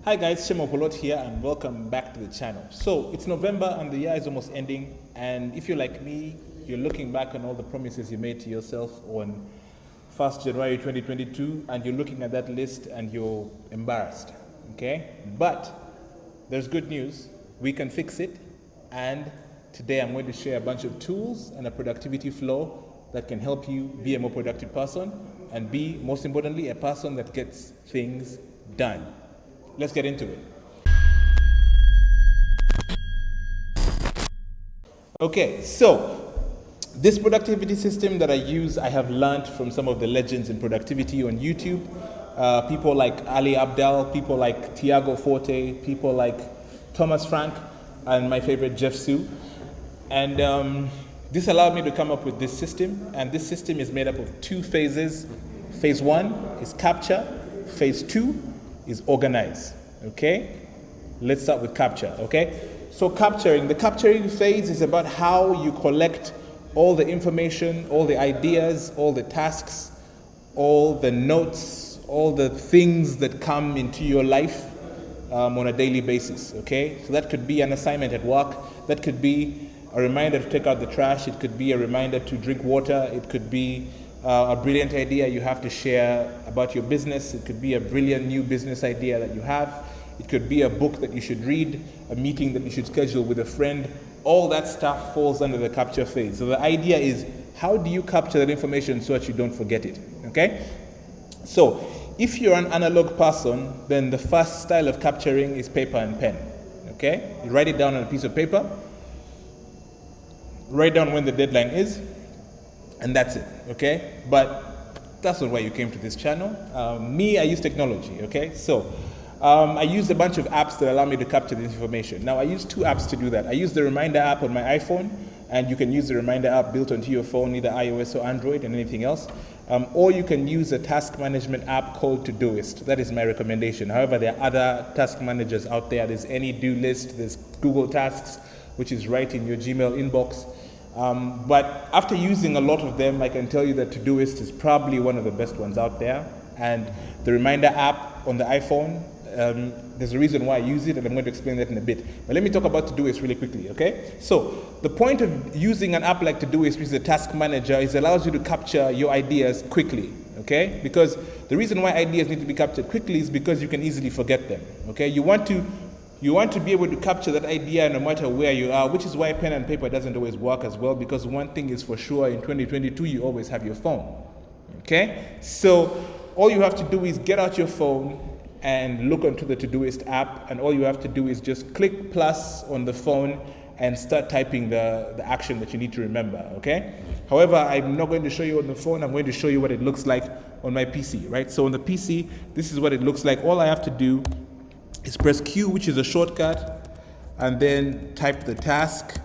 Hi guys, Shemo Polot here and welcome back to the channel. So it's November and the year is almost ending, and if you're like me, you're looking back on all the promises you made to yourself on 1st January 2022 and you're looking at that list and you're embarrassed, okay? But there's good news, we can fix it, and today I'm going to share a bunch of tools and a productivity flow that can help you be a more productive person and be, most importantly, a person that gets things done. Let's get into it. Okay, so this productivity system that I use, I have learned from some of the legends in productivity on YouTube. People like Ali Abdal, people like Tiago Forte, people like Thomas Frank, and my favorite Jeff Sue. And this allowed me to come up with this system, and this system is made up of two phases. Phase one is capture, phase two is organize, okay? Let's start with capture, okay? So the capturing phase is about how you collect all the information, all the ideas, all the tasks, all the notes, all the things that come into your life on a daily basis, okay? So that could be an assignment at work, that could be a reminder to take out the trash, it could be a reminder to drink water, it could be a brilliant idea you have to share about your business. It could be a brilliant new business idea that you have. It could be a book that you should read, a meeting that you should schedule with a friend. All that stuff falls under the capture phase. So the idea is, how do you capture that information so that you don't forget it, okay? So if you're an analog person, then the first style of capturing is paper and pen, okay? You write it down on a piece of paper, write down when the deadline is, and that's it, okay? But that's not why you came to this channel. I use technology, okay? So I use a bunch of apps that allow me to capture this information. Now I use two apps to do that. I use the reminder app on my iPhone, and you can use the reminder app built onto your phone, either iOS or Android and anything else. Or you can use a task management app called Todoist. That is my recommendation. However, there are other task managers out there. There's AnyDoList, there's Google Tasks, which is right in your Gmail inbox. But after using a lot of them, I can tell you that Todoist is probably one of the best ones out there. And the reminder app on the iPhone, there's a reason why I use it, and I'm going to explain that in a bit. But let me talk about Todoist really quickly, okay? So the point of using an app like Todoist, which is a task manager, is it allows you to capture your ideas quickly, okay? Because the reason why ideas need to be captured quickly is because you can easily forget them, okay? You want to be able to capture that idea no matter where you are, which is why pen and paper doesn't always work as well, because one thing is for sure, in 2022, you always have your phone, okay? So all you have to do is get out your phone and look onto the Todoist app, and all you have to do is just click plus on the phone and start typing the action that you need to remember, okay? However, I'm not going to show you on the phone, I'm going to show you what it looks like on my PC, right? So on the PC, this is what it looks like. All I have to do is press Q, which is a shortcut, and then type the task.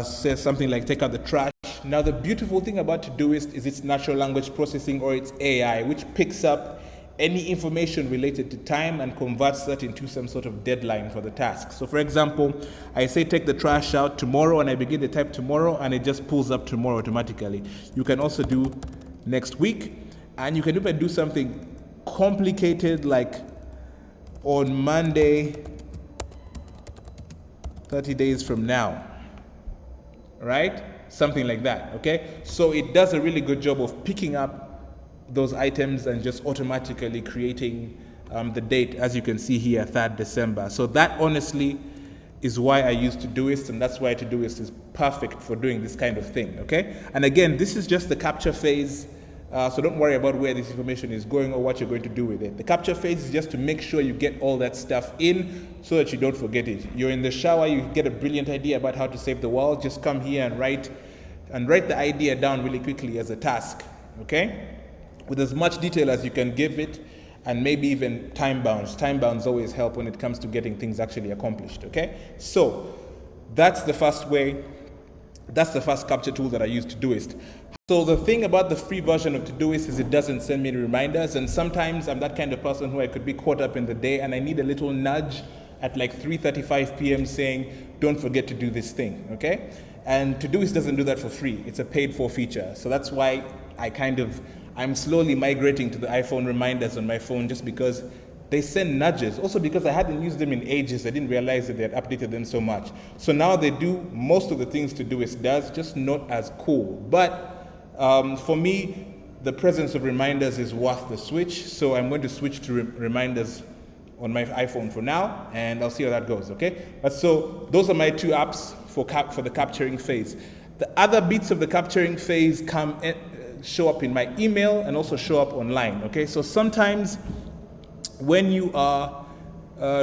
Says something like take out the trash. Now the beautiful thing about Todoist is its natural language processing, or its AI, which picks up any information related to time and converts that into some sort of deadline for the task. So for example, I say take the trash out tomorrow, and I begin to type tomorrow, and it just pulls up tomorrow automatically. You can also do next week, and you can even do something complicated like on Monday, 30 days from now, right? Something like that, okay? So it does a really good job of picking up those items and just automatically creating the date, as you can see here, 3rd December. So that honestly is why I use Todoist, and that's why Todoist is perfect for doing this kind of thing, okay? And again, this is just the capture phase. So don't worry about where this information is going or what you're going to do with it. The capture phase is just to make sure you get all that stuff in so that you don't forget it. You're in the shower, you get a brilliant idea about how to save the world, just come here and write the idea down really quickly as a task, okay? With as much detail as you can give it, and maybe even time bounds. Time bounds always help when it comes to getting things actually accomplished, okay? So that's the first way. That's the first capture tool that I use, Todoist. So the thing about the free version of Todoist is it doesn't send me reminders, and sometimes I'm that kind of person who I could be caught up in the day and I need a little nudge at like 3:35 p.m. saying, don't forget to do this thing, okay? And Todoist doesn't do that for free. It's a paid for feature. So that's why I'm slowly migrating to the iPhone reminders on my phone, just because they send nudges. Also because I hadn't used them in ages, I didn't realize that they had updated them so much. So now they do most of the things Todoist does, just not as cool. But for me, the presence of reminders is worth the switch. So I'm going to switch to reminders on my iPhone for now, and I'll see how that goes, okay? So those are my two apps for the capturing phase. The other bits of the capturing phase show up in my email and also show up online, okay? So sometimes when you are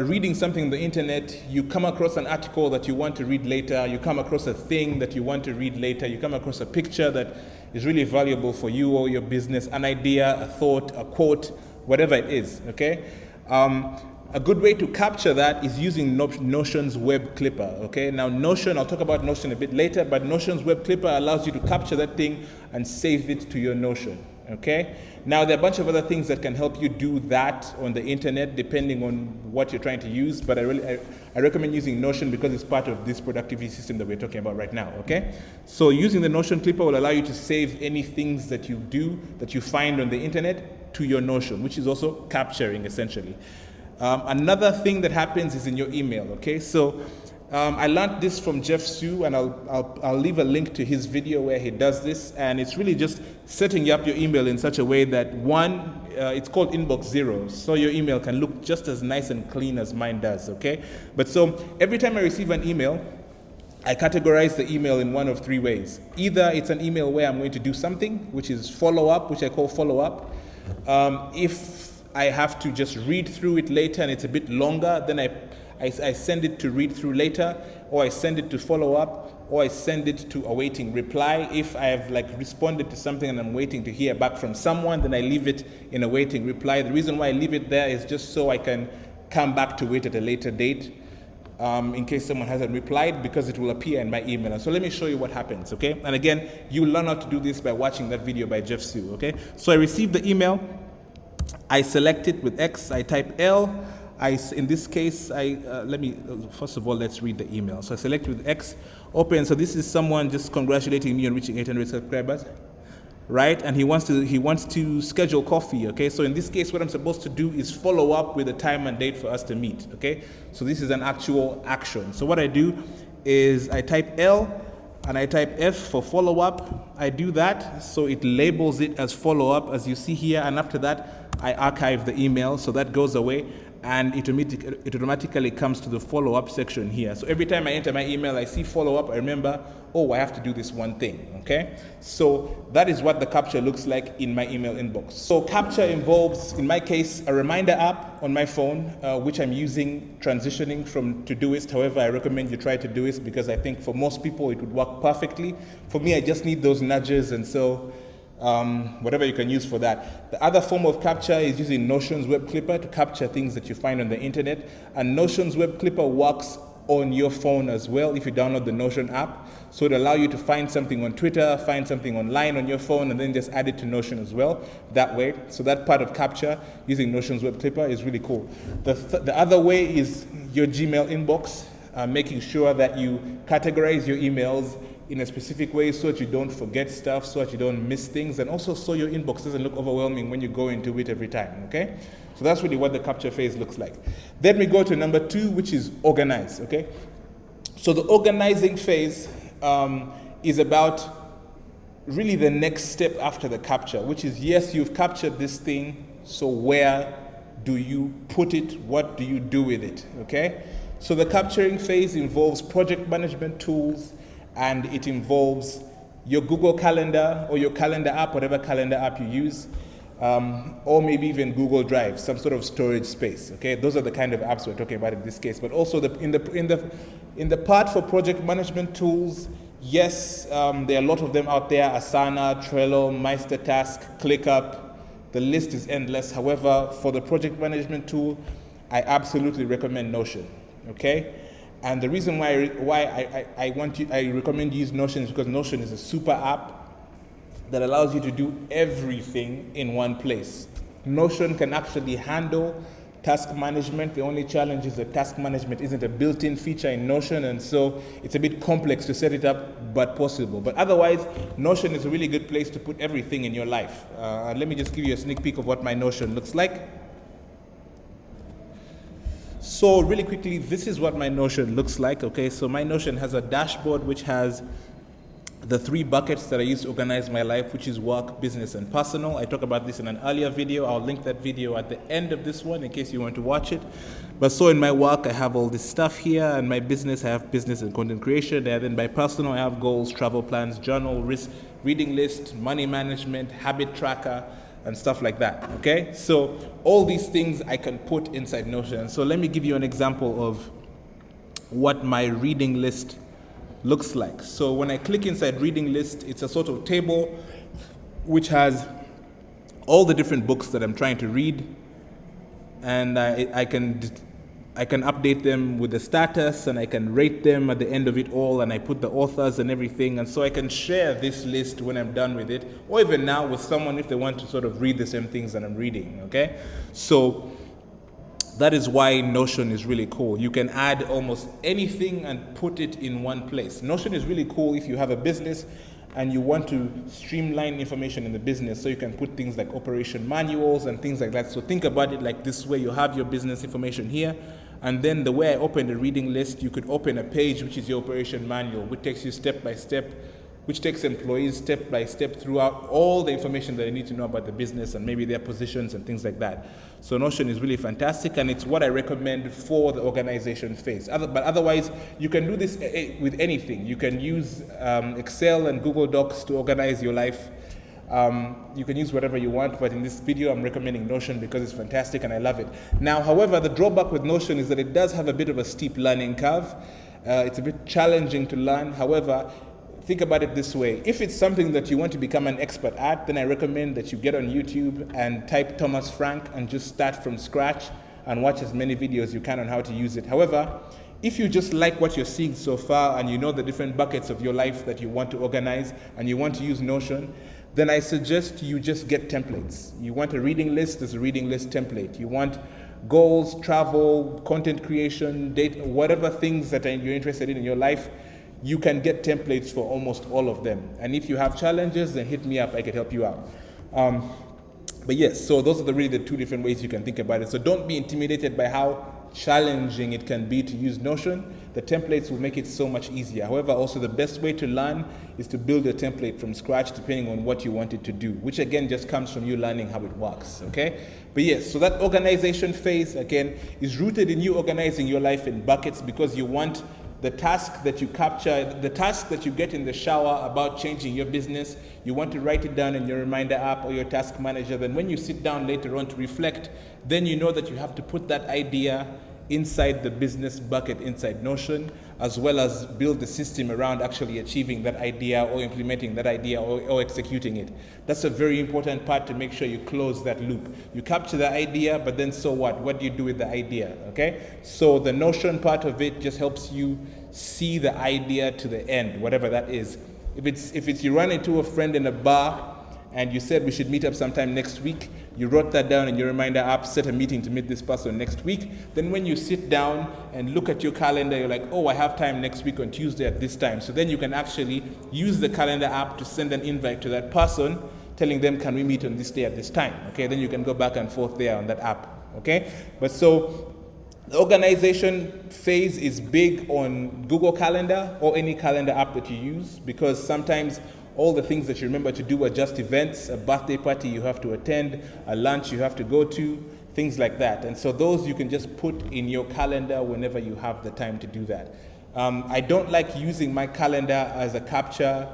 reading something on the internet, you come across an article that you want to read later, you come across a thing that you want to read later, you come across a picture that is really valuable for you or your business, an idea, a thought, a quote, whatever it is, okay? A good way to capture that is using Notion's Web Clipper, okay? Now Notion, I'll talk about Notion a bit later, but Notion's Web Clipper allows you to capture that thing and save it to your Notion, okay? Now there are a bunch of other things that can help you do that on the internet depending on what you're trying to use, but I recommend using Notion because it's part of this productivity system that we're talking about right now, okay? So using the Notion Clipper will allow you to save any things that you do, that you find on the internet to your Notion, which is also capturing essentially. Another thing that happens is in your email, okay? So I learned this from Jeff Sue, and I'll leave a link to his video where he does this, and it's really just setting up your email in such a way that it's called inbox zero, so your email can look just as nice and clean as mine does, okay? But so every time I receive an email, I categorize the email in one of three ways. Either it's an email where I'm going to do something, which is follow-up, which I call follow-up. If I have to just read through it later and it's a bit longer, then I send it to read through later, or I send it to follow up, or I send it to awaiting reply. If I have responded to something and I'm waiting to hear back from someone, then I leave it in awaiting reply. The reason why I leave it there is just so I can come back to it at a later date in case someone hasn't replied, because it will appear in my email. So let me show you what happens, okay? And again, you learn how to do this by watching that video by Jeff Sue, okay? So I received the email. I select it with X, I type L, in this case, first of all, let's read the email. So I select with X, open, so this is someone just congratulating me on reaching 800 subscribers, right? And he wants to schedule coffee, okay? So in this case, what I'm supposed to do is follow up with a time and date for us to meet, okay? So this is an actual action. So what I do is I type L, and I type F for follow-up. I do that, so it labels it as follow-up, as you see here, and after that, I archive the email, so that goes away, and it automatically comes to the follow-up section here. So every time I enter my email, I see follow-up, I remember, oh, I have to do this one thing, okay? So that is what the capture looks like in my email inbox. So capture involves, in my case, a reminder app on my phone, which I'm using, transitioning from Todoist. However, I recommend you try Todoist because I think for most people it would work perfectly. For me, I just need those nudges, and so whatever you can use for that. The other form of capture is using Notion's Web Clipper to capture things that you find on the internet. And Notion's Web Clipper works on your phone as well if you download the Notion app. So it allows you to find something on Twitter, find something online on your phone, and then just add it to Notion as well that way. So that part of capture using Notion's Web Clipper is really cool. The other way is your Gmail inbox, making sure that you categorize your emails in a specific way so that you don't forget stuff, so that you don't miss things, and also so your inbox doesn't look overwhelming when you go into it every time, okay? So that's really what the capture phase looks like. Then we go to number 2, which is organize, okay? So the organizing phase is about really the next step after the capture, which is, yes, you've captured this thing, so where do you put it? What do you do with it, okay? So the capturing phase involves project management tools, and it involves your Google Calendar or your calendar app, whatever calendar app you use, or maybe even Google Drive, some sort of storage space. Okay, those are the kind of apps we're talking about in this case. But also in the part for project management tools, yes, there are a lot of them out there: Asana, Trello, MeisterTask, ClickUp. The list is endless. However, for the project management tool, I absolutely recommend Notion. Okay. And the reason why I recommend you use Notion is because Notion is a super app that allows you to do everything in one place. Notion can actually handle task management. The only challenge is that task management isn't a built-in feature in Notion, and so it's a bit complex to set it up, but possible. But otherwise, Notion is a really good place to put everything in your life. Let me just give you a sneak peek of what my Notion looks like. So really quickly, this is what my Notion looks like, okay? So my Notion has a dashboard which has the 3 buckets that I use to organize my life, which is work, business, and personal. I talked about this in an earlier video. I'll link that video at the end of this one in case you want to watch it. But so in my work, I have all this stuff here, and my business, I have business and content creation. And then by personal, I have goals, travel plans, journal, risk, reading list, money management, habit tracker, and stuff like that, okay? So all these things I can put inside Notion. So let me give you an example of what my reading list looks like. So when I click inside reading list, it's a sort of table which has all the different books that I'm trying to read, and I can update them with the status, and I can rate them at the end of it all, and I put the authors and everything, and so I can share this list when I'm done with it, or even now with someone if they want to sort of read the same things that I'm reading, okay? So that is why Notion is really cool. You can add almost anything and put it in one place. Notion is really cool if you have a business and you want to streamline information in the business, so you can put things like operation manuals and things like that. So think about it like this way: you have your business information here, and then the way I open the reading list, you could open a page which is your operation manual, which takes you step by step, which takes employees step by step throughout all the information that they need to know about the business and maybe their positions and things like that. So Notion is really fantastic, and it's what I recommend for the organization phase. But otherwise, you can do this with anything. You can use Excel and Google Docs to organize your life. You can use whatever you want, but in this video, I'm recommending Notion because it's fantastic and I love it. Now, however, the drawback with Notion is that it does have a bit of a steep learning curve. It's a bit challenging to learn. However, think about it this way: if it's something that you want to become an expert at, then I recommend that you get on YouTube and type Thomas Frank and just start from scratch and watch as many videos you can on how to use it. However, if you just like what you're seeing so far and you know the different buckets of your life that you want to organize and you want to use Notion, then I suggest you just get templates. You want a reading list, there's a reading list template. You want goals, travel, content creation, data, whatever things that you're interested in your life, you can get templates for almost all of them. And if you have challenges, then hit me up, I can help you out. But yes, so those are really the 2 different ways you can think about it. So don't be intimidated by how challenging it can be to use Notion. The templates will make it so much easier. However, also the best way to learn is to build a template from scratch depending on what you want it to do, which again just comes from you learning how it works, okay? But yes, so that organization phase, again, is rooted in you organizing your life in buckets because you want the task that you capture, the task that you get in the shower about changing your business, you want to write it down in your reminder app or your task manager. Then when you sit down later on to reflect, then you know that you have to put that idea inside the business bucket inside Notion, as well as build the system around actually achieving that idea or implementing that idea or executing it. That's a very important part to make sure you close that loop. You capture the idea, but then so what? What do you do with the idea, okay? So the Notion part of it just helps you see the idea to the end, whatever that is. If it's you run into a friend in a bar and you said we should meet up sometime next week, you wrote that down in your reminder app, set a meeting to meet this person next week. Then when you sit down and look at your calendar, you're like, oh, I have time next week on Tuesday at this time. So then you can actually use the calendar app to send an invite to that person, telling them, can we meet on this day at this time? Okay, then you can go back and forth there on that app, okay? But so the organization phase is big on Google Calendar or any calendar app that you use, because sometimes all the things that you remember to do are just events, a birthday party you have to attend, a lunch you have to go to, things like that. And so those you can just put in your calendar whenever you have the time to do that. I don't like using my calendar as a capture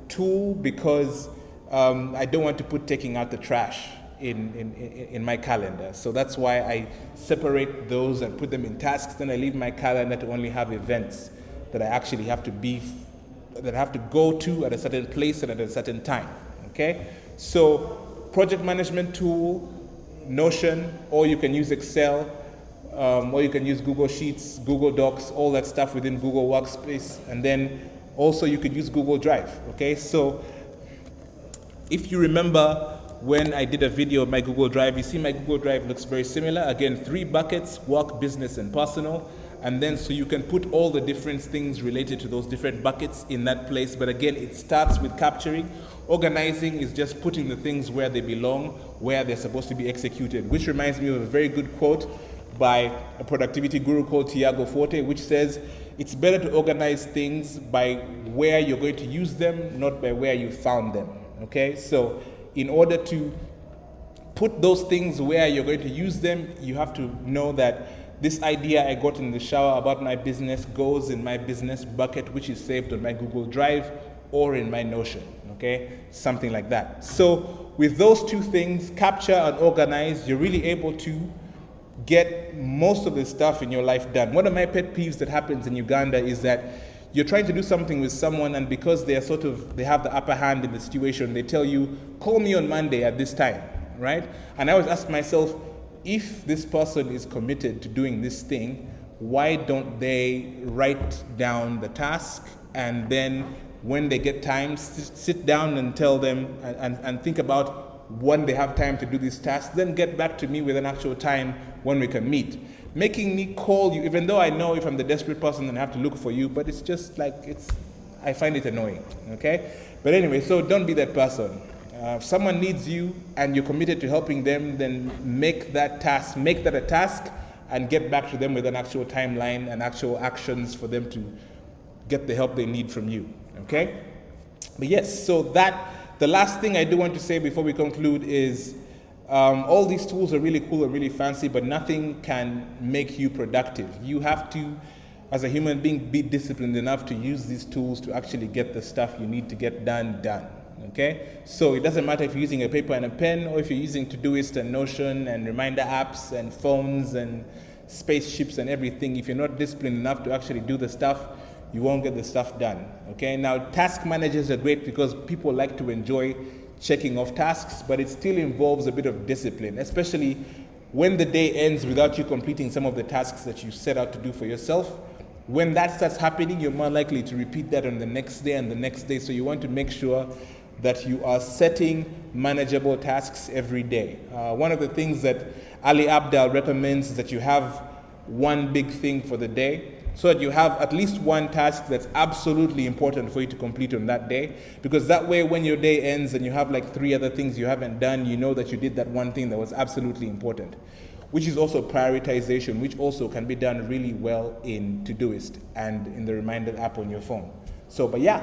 tool because I don't want to put taking out the trash in my calendar. So that's why I separate those and put them in tasks. Then I leave my calendar to only have events that I actually have to go to at a certain place and at a certain time, okay? So project management tool, Notion, or you can use Excel, or you can use Google Sheets, Google Docs, all that stuff within Google Workspace, and then also you could use Google Drive, okay? So if you remember when I did a video of my Google Drive, you see my Google Drive looks very similar. Again, 3 buckets: work, business, and personal. And then so you can put all the different things related to those different buckets in that place. But again, it starts with capturing. Organizing is just putting the things where they belong, where they're supposed to be executed, which reminds me of a very good quote by a productivity guru called Tiago Forte, which says it's better to organize things by where you're going to use them, not by where you found them. Okay, so in order to put those things where you're going to use them, you have to know that this idea I got in the shower about my business goes in my business bucket, which is saved on my Google Drive or in my Notion, okay? Something like that. So with those two things, capture and organize, you're really able to get most of the stuff in your life done. One of my pet peeves that happens in Uganda is that you're trying to do something with someone, and because they have the upper hand in the situation, they tell you, call me on Monday at this time, right? And I always ask myself, if this person is committed to doing this thing, why don't they write down the task, and then when they get time, sit down and tell them and think about when they have time to do this task, then get back to me with an actual time when we can meet. Making me call you, even though I know if I'm the desperate person then I have to look for you, but it's just like, I find it annoying, okay? But anyway, so don't be that person. If someone needs you and you're committed to helping them, then make that a task and get back to them with an actual timeline and actual actions for them to get the help they need from you, okay? But yes, so the last thing I do want to say before we conclude is all these tools are really cool and really fancy, but nothing can make you productive. You have to, as a human being, be disciplined enough to use these tools to actually get the stuff you need to get done. Okay? So it doesn't matter if you're using a paper and a pen, or if you're using Todoist and Notion and reminder apps and phones and spaceships and everything. If you're not disciplined enough to actually do the stuff, you won't get the stuff done. Okay? Now, task managers are great because people like to enjoy checking off tasks, but it still involves a bit of discipline, especially when the day ends without you completing some of the tasks that you set out to do for yourself. When that starts happening, you're more likely to repeat that on the next day and the next day. So you want to make sure that you are setting manageable tasks every day. One of the things that Ali Abdal recommends is that you have one big thing for the day, so that you have at least one task that's absolutely important for you to complete on that day. Because that way, when your day ends and you have like 3 other things you haven't done, you know that you did that one thing that was absolutely important, which is also prioritization, which also can be done really well in Todoist and in the reminder app on your phone. So, but yeah,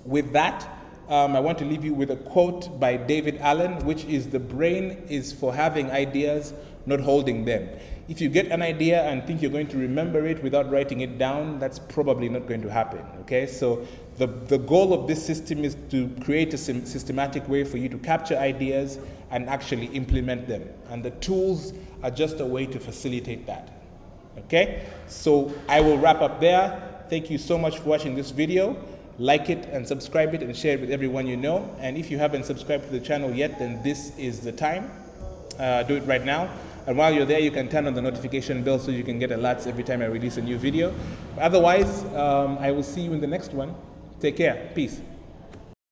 with that, I want to leave you with a quote by David Allen, which is, "The brain is for having ideas, not holding them." If you get an idea and think you're going to remember it without writing it down, that's probably not going to happen, okay? So the goal of this system is to create a systematic way for you to capture ideas and actually implement them. And the tools are just a way to facilitate that, okay? So I will wrap up there. Thank you so much for watching this video. Like it and subscribe it and share it with everyone you know. And if you haven't subscribed to the channel yet, then this is the time. Do it right now. And while you're there, you can turn on the notification bell so you can get alerts every time I release a new video. But otherwise, I will see you in the next one. Take care. Peace.